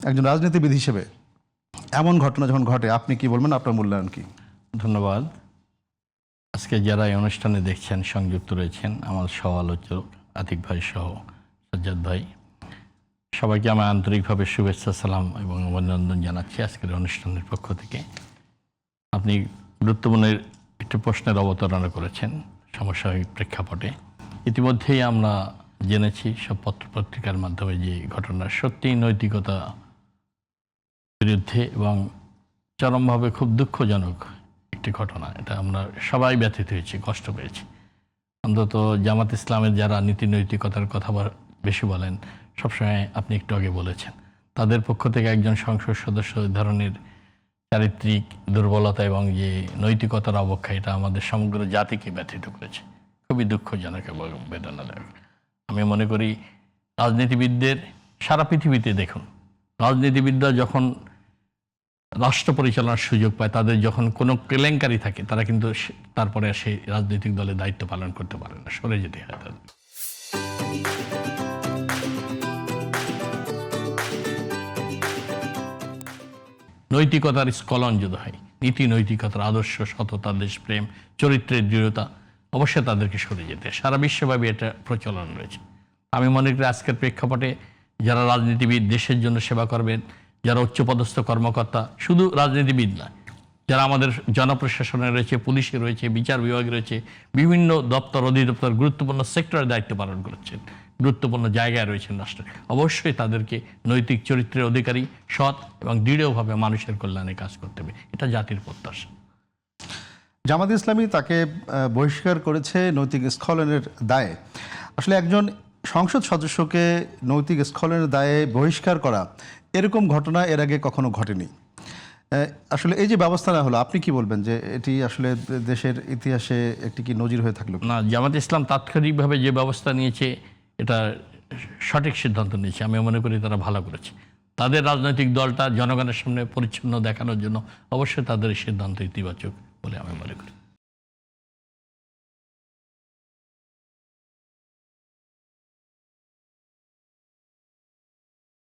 একজন রাজনীতিবিদ হিসেবে এমন ঘটনা যখন ঘটে আপনি কি বলবেন, আপনার মূল্যায়ন কি? ধন্যবাদ। আজকে যারা এই অনুষ্ঠানে দেখছেন, সংযুক্ত রয়েছেন, আমার সহ আলোচক আতিক ভাই সহ সাজ্জাদ ভাই, সবাইকে আমার আন্তরিকভাবে শুভেচ্ছা, সালাম এবং অভিনন্দন জানাচ্ছি আজকের অনুষ্ঠানের পক্ষ থেকে। আপনি গুরুত্বপূর্ণ একটি প্রশ্নের অবতারণা করেছেন সমসাময়িক প্রেক্ষাপটে। ইতিমধ্যেই আমরা জেনেছি সব পত্রপত্রিকার মাধ্যমে যে ঘটনা সত্যিই নৈতিকতা বিরুদ্ধে এবং চরমভাবে খুব দুঃখজনক একটি ঘটনা। এটা আমরা সবাই ব্যথিত হয়েছি, কষ্ট পেয়েছি। অন্তত জামাত ইসলামের যারা নীতি নৈতিকতার কথা বেশি বলেন, সবসময় আপনি একটু আগে বলেছেন, তাদের পক্ষ থেকে একজন সংসদ সদস্য এই ধরনের চারিত্রিক দুর্বলতা এবং যে নৈতিকতার অবক্ষয়, এটা আমাদের সমগ্র জাতিকে ব্যথিত করেছে। খুবই দুঃখজনক এবং বেদনাদায়ক। আমি মনে করি রাজনীতিবিদদের সারা পৃথিবীতে দেখুন, রাজনীতিবিদরা যখন রাষ্ট্র পরিচালনার সুযোগ পায়, তাদের যখন কোনো কেলেঙ্কারি থাকে, তারা কিন্তু তারপরে সেই রাজনৈতিক দলে দায়িত্ব পালন করতে পারে না, সরে যেতে হয় তাদের। নৈতিকতার স্খলন যদি হয়, নীতি নৈতিকতার আদর্শ, সততা, দেশপ্রেম, চরিত্রের দৃঢ়তা, অবশ্যই তাদেরকে সরে যেতে। সারা বিশ্বব্যাপী এটা প্রচলন রয়েছে। আমি মনে করি আজকের প্রেক্ষাপটে যারা রাজনীতিবিদ, দেশের জন্য সেবা করবেন, যারা উচ্চপদস্থ কর্মকর্তা, শুধু রাজনীতিবিদ না, যারা আমাদের জনপ্রশাসনে রয়েছে, পুলিশে রয়েছে, বিচার বিভাগে রয়েছে, বিভিন্ন দপ্তর অধিদপ্তর, গুরুত্বপূর্ণ সেক্টরে দায়িত্ব পালন করছেন, গুরুত্বপূর্ণ জায়গায় রয়েছেন রাষ্ট্রে, অবশ্যই তাদেরকে নৈতিক চরিত্রের অধিকারী, সৎ এবং দৃঢ়ভাবে মানুষের কল্যাণে কাজ করতে হবে। এটা জাতির প্রত্যাশা। জামাত ইসলামী তাকে বহিষ্কার করেছে নৈতিক স্খলনের দায়ে। আসলে একজন সংসদ সদস্যকে নৈতিক স্খলনের দায়ে বহিষ্কার করা, এরকম ঘটনা এর আগে কখনো ঘটেনি। আসলে এই যে ব্যবস্থা না হলো, আপনি কি বলবেন যে এটি আসলে দেশের ইতিহাসে একটি কি নজির হয়ে থাকলো? না, জামাত ইসলাম তাৎক্ষণিকভাবে যে ব্যবস্থা নিয়েছে, এটা সঠিক সিদ্ধান্ত নিয়েছে। আমি মনে করি তারা ভালো করেছে। তাদের রাজনৈতিক দলটা জনগণের সামনে পরিচ্ছন্ন দেখানোর জন্য অবশ্যই তাদের সিদ্ধান্ত ইতিবাচক বলে আমি মনে করি।